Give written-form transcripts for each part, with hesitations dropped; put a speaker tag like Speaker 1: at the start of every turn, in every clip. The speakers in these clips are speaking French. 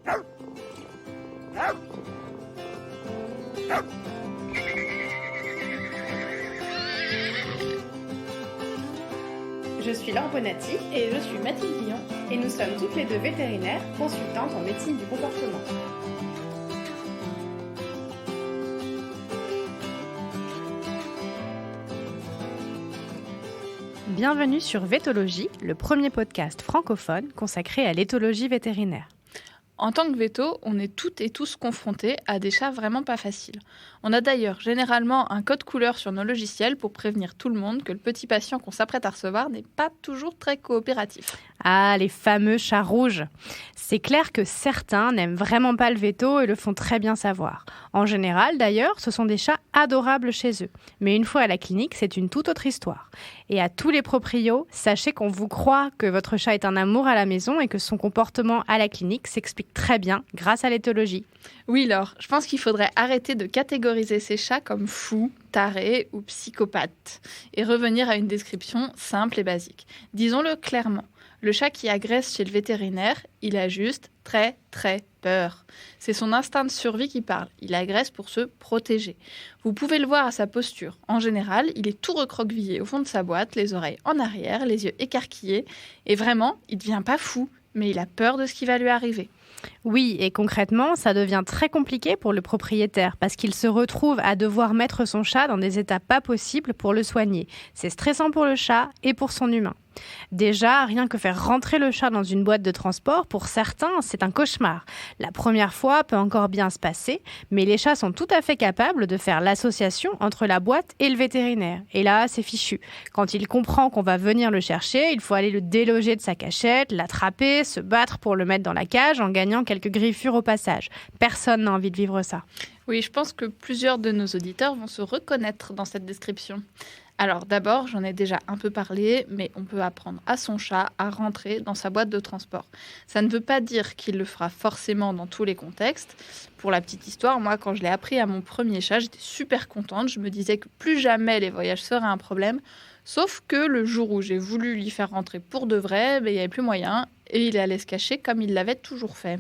Speaker 1: Je suis Laure Bonatti
Speaker 2: et je suis Mathilde Villon
Speaker 1: et nous sommes toutes les deux vétérinaires, consultantes en médecine du comportement. Bienvenue sur Vétologie, le premier podcast francophone consacré à l'éthologie vétérinaire.
Speaker 2: En tant que véto, on est toutes et tous confrontés à des chats vraiment pas faciles. On a d'ailleurs généralement un code couleur sur nos logiciels pour prévenir tout le monde que le petit patient qu'on s'apprête à recevoir n'est pas toujours très coopératif.
Speaker 1: Ah, les fameux chats rouges. C'est clair que certains n'aiment vraiment pas le véto et le font très bien savoir. En général, d'ailleurs, ce sont des chats adorables chez eux. Mais une fois à la clinique, c'est une toute autre histoire. Et à tous les proprios, sachez qu'on vous croit que votre chat est un amour à la maison et que son comportement à la clinique s'explique très bien grâce à l'éthologie.
Speaker 2: Oui, Laure, je pense qu'il faudrait arrêter de catégoriser ces chats comme fous, tarés ou psychopathes et revenir à une description simple et basique. Disons-le clairement. Le chat qui agresse chez le vétérinaire, il a juste très peur. C'est son instinct de survie qui parle. Il agresse pour se protéger. Vous pouvez le voir à sa posture. En général, il est tout recroquevillé au fond de sa boîte, les oreilles en arrière, les yeux écarquillés. Et vraiment, il ne devient pas fou, mais il a peur de ce qui va lui arriver.
Speaker 1: Oui, et concrètement, ça devient très compliqué pour le propriétaire parce qu'il se retrouve à devoir mettre son chat dans des états pas possibles pour le soigner. C'est stressant pour le chat et pour son humain. Déjà, rien que faire rentrer le chat dans une boîte de transport, pour certains, c'est un cauchemar. La première fois peut encore bien se passer, mais les chats sont tout à fait capables de faire l'association entre la boîte et le vétérinaire. Et là, c'est fichu. Quand il comprend qu'on va venir le chercher, il faut aller le déloger de sa cachette, l'attraper, se battre pour le mettre dans la cage en gagnant quelques griffures au passage. Personne n'a envie de vivre ça.
Speaker 2: Oui, je pense que plusieurs de nos auditeurs vont se reconnaître dans cette description. Alors d'abord, j'en ai déjà un peu parlé, mais on peut apprendre à son chat à rentrer dans sa boîte de transport. Ça ne veut pas dire qu'il le fera forcément dans tous les contextes. Pour la petite histoire, moi, quand je l'ai appris à mon premier chat, j'étais super contente. Je me disais que plus jamais les voyages seraient un problème. Sauf que le jour où j'ai voulu l'y faire rentrer pour de vrai, il n'y avait plus moyen et il allait se cacher comme il l'avait toujours fait.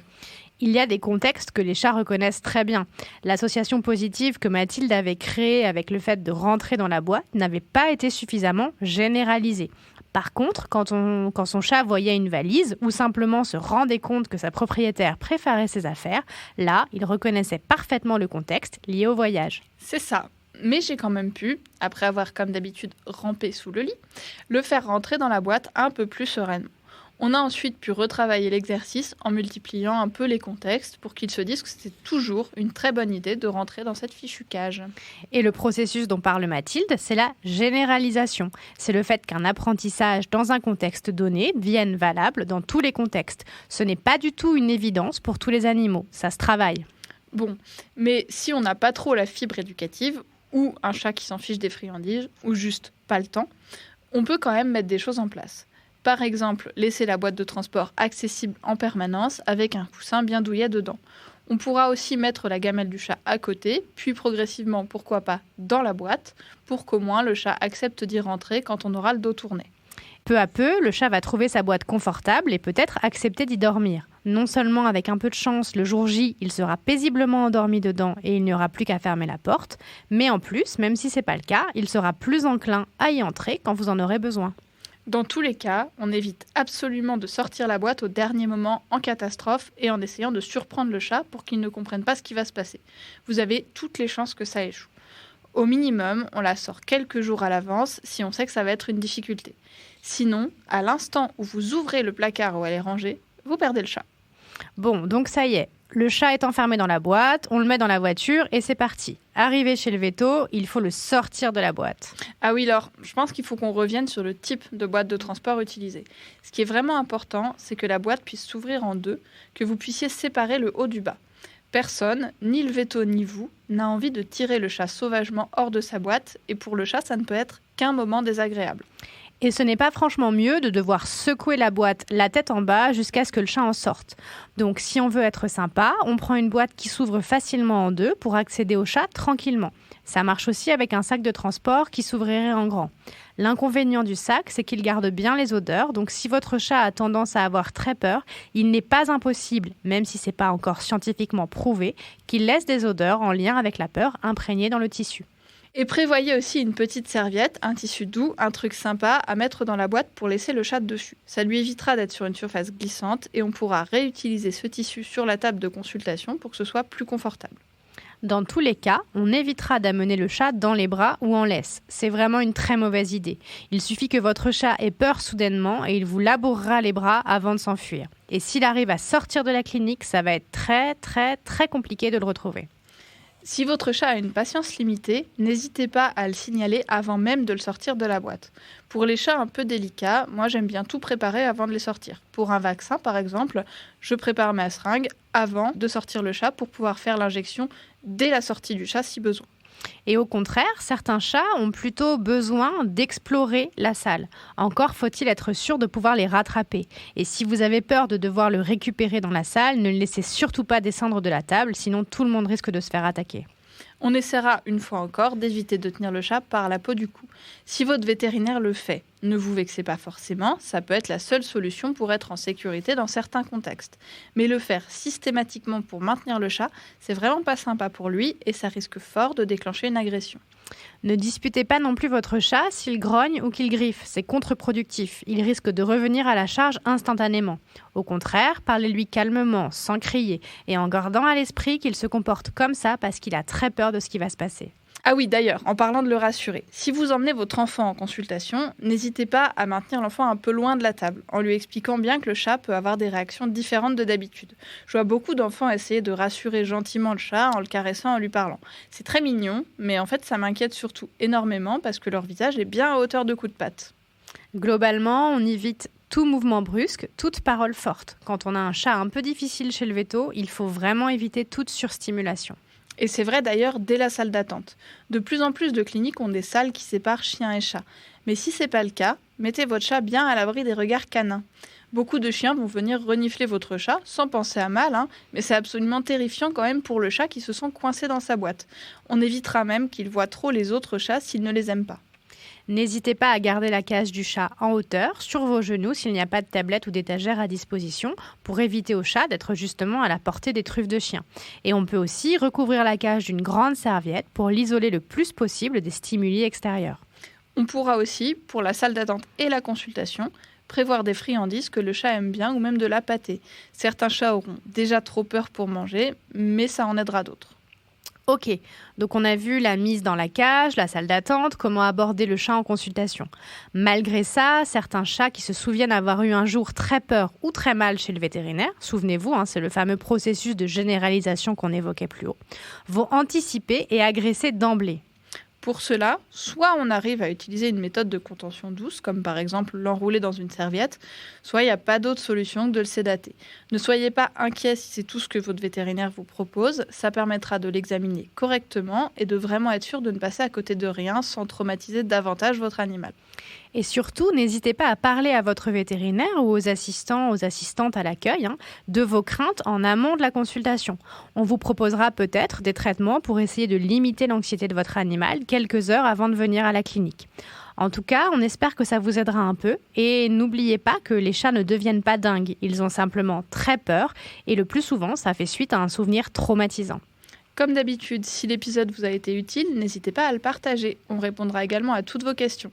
Speaker 1: Il y a des contextes que les chats reconnaissent très bien. L'association positive que Mathilde avait créée avec le fait de rentrer dans la boîte n'avait pas été suffisamment généralisée. Par contre, quand son chat voyait une valise ou simplement se rendait compte que sa propriétaire préparait ses affaires, là, il reconnaissait parfaitement le contexte lié au voyage.
Speaker 2: C'est ça. Mais j'ai quand même pu, après avoir comme d'habitude rampé sous le lit, le faire rentrer dans la boîte un peu plus sereinement. On a ensuite pu retravailler l'exercice en multipliant un peu les contextes pour qu'ils se disent que c'était toujours une très bonne idée de rentrer dans cette fichue cage.
Speaker 1: Et le processus dont parle Mathilde, c'est la généralisation. C'est le fait qu'un apprentissage dans un contexte donné devienne valable dans tous les contextes. Ce n'est pas du tout une évidence pour tous les animaux, ça se travaille.
Speaker 2: Bon, mais si on n'a pas trop la fibre éducative, ou un chat qui s'en fiche des friandises, ou juste pas le temps, on peut quand même mettre des choses en place. Par exemple, laisser la boîte de transport accessible en permanence avec un coussin bien douillet dedans. On pourra aussi mettre la gamelle du chat à côté, puis progressivement, pourquoi pas, dans la boîte, pour qu'au moins le chat accepte d'y rentrer quand on aura le dos tourné.
Speaker 1: Peu à peu, le chat va trouver sa boîte confortable et peut-être accepter d'y dormir. Non seulement avec un peu de chance, le jour J, il sera paisiblement endormi dedans et il n'y aura plus qu'à fermer la porte, mais en plus, même si ce n'est pas le cas, il sera plus enclin à y entrer quand vous en aurez besoin.
Speaker 2: Dans tous les cas, on évite absolument de sortir la boîte au dernier moment en catastrophe et en essayant de surprendre le chat pour qu'il ne comprenne pas ce qui va se passer. Vous avez toutes les chances que ça échoue. Au minimum, on la sort quelques jours à l'avance si on sait que ça va être une difficulté. Sinon, à l'instant où vous ouvrez le placard où elle est rangée, vous perdez le chat.
Speaker 1: Bon, donc ça y est. Le chat est enfermé dans la boîte, on le met dans la voiture et c'est parti. Arrivé chez le véto, il faut le sortir de la boîte.
Speaker 2: Ah oui, Laure, je pense qu'il faut qu'on revienne sur le type de boîte de transport utilisée. Ce qui est vraiment important, c'est que la boîte puisse s'ouvrir en deux, que vous puissiez séparer le haut du bas. Personne, ni le véto ni vous, n'a envie de tirer le chat sauvagement hors de sa boîte et pour le chat, ça ne peut être qu'un moment désagréable.
Speaker 1: Et ce n'est pas franchement mieux de devoir secouer la boîte la tête en bas jusqu'à ce que le chat en sorte. Donc si on veut être sympa, on prend une boîte qui s'ouvre facilement en deux pour accéder au chat tranquillement. Ça marche aussi avec un sac de transport qui s'ouvrirait en grand. L'inconvénient du sac, c'est qu'il garde bien les odeurs, donc si votre chat a tendance à avoir très peur, il n'est pas impossible, même si ce n'est pas encore scientifiquement prouvé, qu'il laisse des odeurs en lien avec la peur imprégnées dans le tissu.
Speaker 2: Et prévoyez aussi une petite serviette, un tissu doux, un truc sympa à mettre dans la boîte pour laisser le chat dessus. Ça lui évitera d'être sur une surface glissante et on pourra réutiliser ce tissu sur la table de consultation pour que ce soit plus confortable.
Speaker 1: Dans tous les cas, on évitera d'amener le chat dans les bras ou en laisse. C'est vraiment une très mauvaise idée. Il suffit que votre chat ait peur soudainement et il vous labourera les bras avant de s'enfuir. Et s'il arrive à sortir de la clinique, ça va être très compliqué de le retrouver.
Speaker 2: Si votre chat a une patience limitée, n'hésitez pas à le signaler avant même de le sortir de la boîte. Pour les chats un peu délicats, moi j'aime bien tout préparer avant de les sortir. Pour un vaccin par exemple, je prépare ma seringue avant de sortir le chat pour pouvoir faire l'injection dès la sortie du chat si besoin.
Speaker 1: Et au contraire, certains chats ont plutôt besoin d'explorer la salle. Encore faut-il être sûr de pouvoir les rattraper. Et si vous avez peur de devoir le récupérer dans la salle, ne le laissez surtout pas descendre de la table, sinon tout le monde risque de se faire attaquer.
Speaker 2: On essaiera une fois encore d'éviter de tenir le chat par la peau du cou. Si votre vétérinaire le fait, ne vous vexez pas forcément, ça peut être la seule solution pour être en sécurité dans certains contextes. Mais le faire systématiquement pour maintenir le chat, c'est vraiment pas sympa pour lui et ça risque fort de déclencher une agression.
Speaker 1: Ne disputez pas non plus votre chat s'il grogne ou qu'il griffe, c'est contre-productif. Il risque de revenir à la charge instantanément. Au contraire, parlez-lui calmement, sans crier, et en gardant à l'esprit qu'il se comporte comme ça parce qu'il a très peur de ce qui va se passer.
Speaker 2: Ah oui, d'ailleurs, en parlant de le rassurer, si vous emmenez votre enfant en consultation, n'hésitez pas à maintenir l'enfant un peu loin de la table, en lui expliquant bien que le chat peut avoir des réactions différentes de d'habitude. Je vois beaucoup d'enfants essayer de rassurer gentiment le chat en le caressant, en lui parlant. C'est très mignon, mais en fait ça m'inquiète surtout énormément parce que leur visage est bien à hauteur de coups de patte.
Speaker 1: Globalement, on évite tout mouvement brusque, toute parole forte. Quand on a un chat un peu difficile chez le véto, il faut vraiment éviter toute surstimulation.
Speaker 2: Et c'est vrai d'ailleurs dès la salle d'attente. De plus en plus de cliniques ont des salles qui séparent chiens et chats. Mais si ce n'est pas le cas, mettez votre chat bien à l'abri des regards canins. Beaucoup de chiens vont venir renifler votre chat sans penser à mal, mais c'est absolument terrifiant quand même pour le chat qui se sent coincé dans sa boîte. On évitera même qu'il voit trop les autres chats s'il ne les aime pas.
Speaker 1: N'hésitez pas à garder la cage du chat en hauteur, sur vos genoux s'il n'y a pas de tablette ou d'étagère à disposition, pour éviter au chat d'être justement à la portée des truffes de chien. Et on peut aussi recouvrir la cage d'une grande serviette pour l'isoler le plus possible des stimuli extérieurs.
Speaker 2: On pourra aussi, pour la salle d'attente et la consultation, prévoir des friandises que le chat aime bien ou même de la pâtée. Certains chats auront déjà trop peur pour manger, mais ça en aidera d'autres.
Speaker 1: Ok, donc on a vu la mise dans la cage, la salle d'attente, comment aborder le chat en consultation. Malgré ça, certains chats qui se souviennent avoir eu un jour très peur ou très mal chez le vétérinaire, souvenez-vous, c'est le fameux processus de généralisation qu'on évoquait plus haut, vont anticiper et agresser d'emblée.
Speaker 2: Pour cela, soit on arrive à utiliser une méthode de contention douce, comme par exemple l'enrouler dans une serviette, soit il n'y a pas d'autre solution que de le sédater. Ne soyez pas inquiets si c'est tout ce que votre vétérinaire vous propose, ça permettra de l'examiner correctement et de vraiment être sûr de ne passer à côté de rien sans traumatiser davantage votre animal.
Speaker 1: Et surtout, n'hésitez pas à parler à votre vétérinaire ou aux assistants, aux assistantes à l'accueil de vos craintes en amont de la consultation. On vous proposera peut-être des traitements pour essayer de limiter l'anxiété de votre animal quelques heures avant de venir à la clinique. En tout cas, on espère que ça vous aidera un peu. Et n'oubliez pas que les chats ne deviennent pas dingues. Ils ont simplement très peur et le plus souvent, ça fait suite à un souvenir traumatisant.
Speaker 2: Comme d'habitude, si l'épisode vous a été utile, n'hésitez pas à le partager. On répondra également à toutes vos questions.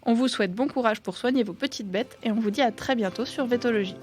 Speaker 2: On vous souhaite bon courage pour soigner vos petites bêtes et on vous dit à très bientôt sur Vétologie.